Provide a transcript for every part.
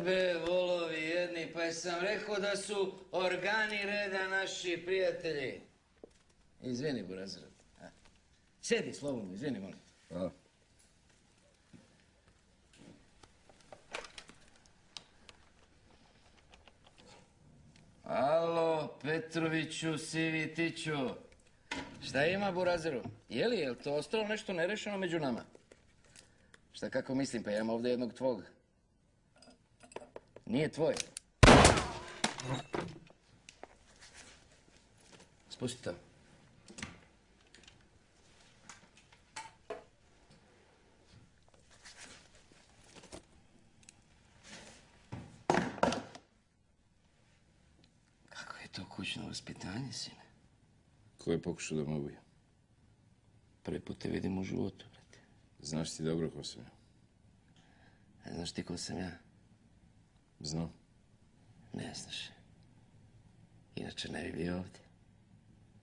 be, volovi jedni, pa sam rekao da su organi reda naši prijatelji. Izvini, Burazir. Sjedi, slobodno, izvini, molim. Hvala. Alo, Petroviću, Sivitiću. Šta ima, Buraziru? Jel to ostalo nešto nerešeno među nama? Šta, kako mislim, pa ja imam ovdje jednog tvog. Nije tvoj. Spusti to. Kako je to kućno vaspitanje, sine? Ko je pokušao da me ubije? Prvi put te vidim u životu, brate. Znaš ti dobro ko sam ja? A znaš ti ko sam ja? Znam. Ne znaš. Inače ne bi bio ovdje.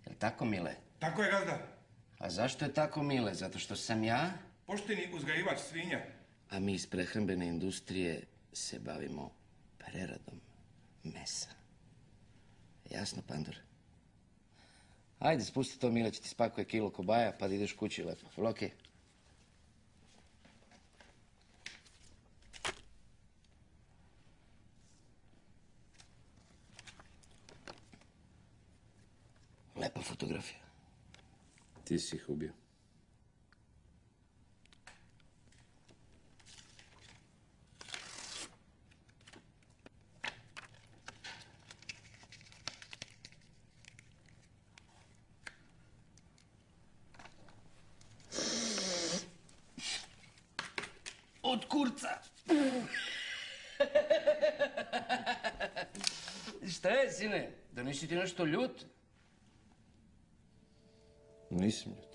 Jel' tako, Mile? Tako je, gazda. A zašto je tako, Mile? Zato što sam ja, Pošteni uzgajivač svinja. a mi iz prehrambene industrije se bavimo preradom mesa. Jasno, Pandur? Ajde, spusti to, Mile, će ti spakuje kilo kobaja, pa da ideš kući lepo. Jel' okej? Lepa fotografija. Ti si ih ubio. Od kurca! Šta je, sine? Da nisi ti nešto ljut? Nisam ljut.